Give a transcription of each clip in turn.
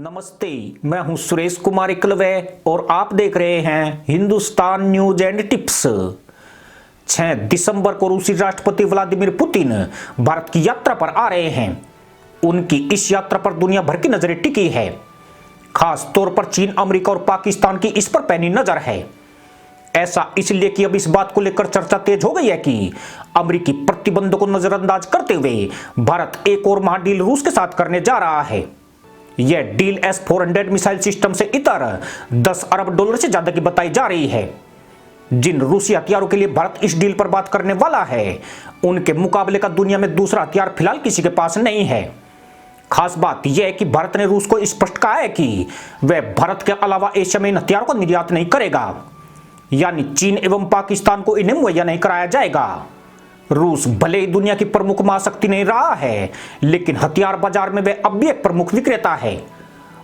नमस्ते, मैं हूं सुरेश कुमार इकलवे और आप देख रहे हैं हिंदुस्तान न्यूज एंड टिप्स। 6 दिसंबर को रूसी राष्ट्रपति व्लादिमीर पुतिन भारत की यात्रा पर आ रहे हैं। उनकी इस यात्रा पर दुनिया भर की नजरें टिकी है। खास तौर पर चीन, अमेरिका और पाकिस्तान की इस पर पैनी नजर है। ऐसा इसलिए कि अब इस बात को लेकर चर्चा तेज हो गई है कि अमेरिकी प्रतिबंधों को नजरअंदाज करते हुए भारत एक और महाडील रूस के साथ करने जा रहा है। यह डील S-400 मिसाइल सिस्टम से इतर 10 अरब डॉलर से ज्यादा की बताई जा रही है। जिन रूसी हथियारों के लिए भारत इस डील पर बात करने वाला है, उनके मुकाबले का दुनिया में दूसरा हथियार फिलहाल किसी के पास नहीं है। खास बात यह है कि भारत ने रूस को स्पष्ट कहा है कि वह भारत के अलावा एशिया में इन हथियारों का निर्यात नहीं करेगा, यानी चीन एवं पाकिस्तान को इन्हें मुहैया नहीं कराया जाएगा। रूस भले ही दुनिया की प्रमुख महाशक्ति नहीं रहा है, लेकिन हथियार बाजार में वह अब भी एक प्रमुख विक्रेता है।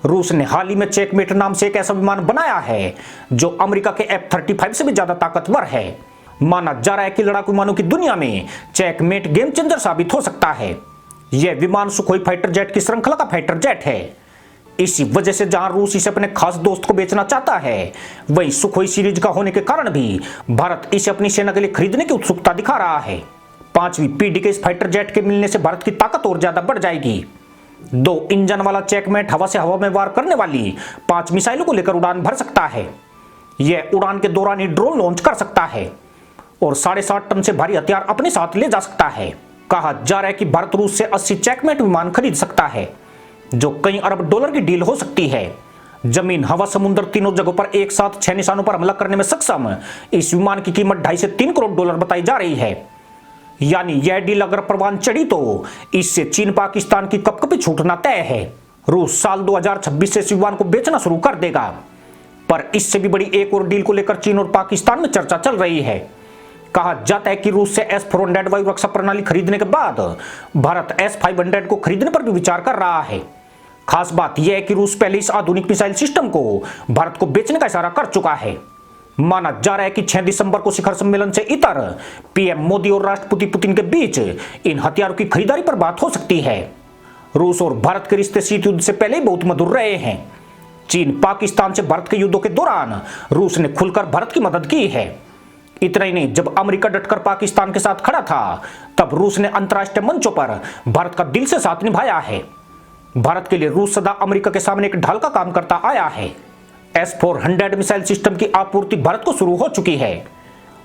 रूस ने हाल ही में चेकमेट नाम से एक ऐसा विमान बनाया है जो अमेरिका के F-35 से भी ज्यादा ताकतवर है। माना जा रहा है कि लड़ाकू विमानों की दुनिया में चेकमेट गेम चेंजर साबित हो सकता है। यह विमान सुखोई फाइटर जेट की श्रृंखला का फाइटर जेट है। इसी वजह से जहां रूस इसे अपने खास दोस्त को बेचना चाहता है, वही सुखोई सीरीज का होने के कारण भी भारत इसे अपनी सेना के लिए खरीदने की उत्सुकता दिखा रहा है। 5वीं पीढ़ी के इस फाइटर जेट के मिलने से भारत की ताकत और ज्यादा बढ़ जाएगी। 2 इंजन वाला चेकमेट हवा से हवा में वार करने वाली 5 मिसाइलों को लेकर उड़ान भर सकता है। यह उड़ान के दौरान ही ड्रोन लॉन्च कर सकता है और 7.5 टन से भारी हथियार अपने साथ ले जा सकता है। कहा जा रहा है कि भारत रूस से 80 चेकमेट विमान खरीद सकता है, जो कई अरब डॉलर की डील हो सकती है। जमीन, हवा, समुद्र तीनों जगहों पर एक साथ 6 निशानों पर हमला करने में सक्षम इस विमान की कीमत 2.5 से 3 करोड़ डॉलर बताई जा रही है। यानी यह डील अगर परवान चढ़ी तो इससे चीन पाकिस्तान की कपकपी छूटना तय है। रूस साल 2026 से इस विमान को बेचना शुरू कर देगा। पर इससे भी बड़ी एक और डील को लेकर चीन और पाकिस्तान में चर्चा चल रही है। कहा जाता है कि रूस से S-400 वायु रक्षा प्रणाली खरीदने के बाद भारत S-500 को खरीदने पर भी विचार कर रहा है। खास बात यह है कि रूस पहले इस आधुनिक मिसाइल सिस्टम को भारत को बेचने का इशारा कर चुका है। माना जा रहा है कि 6 दिसंबर को शिखर सम्मेलन से इतर पीएम मोदी और राष्ट्रपति पुतिन के बीच इन हथियारों की खरीदारी पर बात हो सकती है। रूस और भारत के रिश्ते शीत युद्ध से पहले ही बहुत मधुर रहे हैं। चीन पाकिस्तान से भारत के युद्धों के दौरान रूस ने खुलकर भारत की मदद की है। इतना ही नहीं, जब अमेरिका डटकर पाकिस्तान के साथ खड़ा था, तब रूस ने अंतर्राष्ट्रीय मंचों पर भारत का दिल से साथ निभाया है। भारत के लिए रूस सदा अमेरिका के सामने एक ढाल का काम करता आया है। S-400 मिसाइल सिस्टम की आपूर्ति भारत को शुरू हो चुकी है।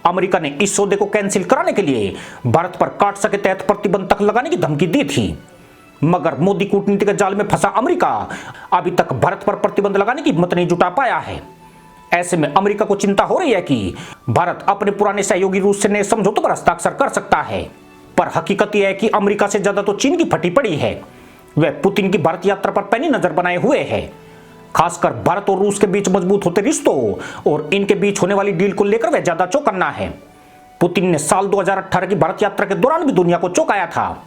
अमेरिका ने इस सौदे को कैंसिल कराने के लिए भारत पर काटसा के तहत प्रतिबंध तक लगाने की धमकी दी थी, मगर मोदी कूटनीति के जाल में फंसा अमेरिका अभी तक भारत पर प्रतिबंध लगाने की हिम्मत नहीं जुटा पाया है। ऐसे में अमेरिका को चिंता हो रही है कि भारत अपने पुराने सहयोगी रूस से नए समझौतों पर हस्ताक्षर कर सकता है। पर हकीकत यह है कि अमेरिका से ज्यादा तो चीन की फटी पड़ी है। वह पुतिन की भारत यात्रा पर पैनी नजर बनाए हुए है। खासकर भारत और रूस के बीच मजबूत होते रिश्तों और इनके बीच होने वाली डील को लेकर वह ज्यादा चौकन्ना है। पुतिन ने साल 2018 की भारत यात्रा के दौरान भी दुनिया को चौंकाया था।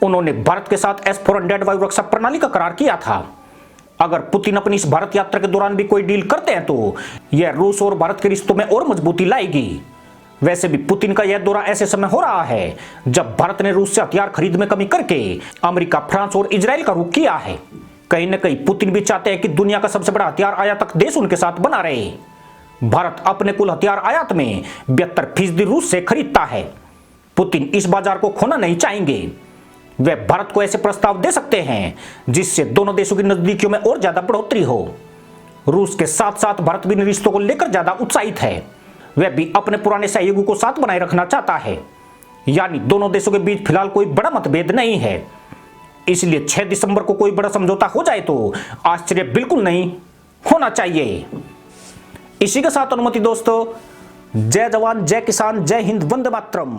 उन्होंने भारत के साथ S-400 वायु रक्षा प्रणाली का करार किया था। अगर पुतिन अपनी इस भारत यात्रा के दौरान भी कोई डील करते हैं तो यह रूस और भारत के रिश्तों में और मजबूती लाएगी। वैसे भी पुतिन का यह दौरा ऐसे समय हो रहा है जब भारत ने रूस से हथियार खरीद में कमी करके अमेरिका, फ्रांस और इजराइल का रुख किया है। कहीं न कहीं पुतिन भी चाहते हैं कि दुनिया का सबसे बड़ा हथियार आयातक देश उनके साथ बना रहे। भारत अपने कुल हथियार आयात में 72% रूस से खरीदता है। पुतिन इस बाजार को खोना नहीं चाहेंगे। वे भारत को ऐसे प्रस्ताव दे सकते हैं जिससे दोनों देशों की नजदीकियों में और ज्यादा बढ़ोतरी हो। रूस के साथ साथ भारत भी इन रिश्तों को लेकर ज्यादा उत्साहित है। वह भी अपने पुराने सहयोगी को साथ बनाए रखना चाहता है। यानी दोनों देशों के बीच फिलहाल कोई बड़ा मतभेद नहीं है। इसलिए 6 दिसंबर को कोई बड़ा समझौता हो जाए तो आश्चर्य बिल्कुल नहीं होना चाहिए। इसी के साथ अनुमति दोस्तों, जय जवान, जय किसान, जय हिंद, वंदे मातरम।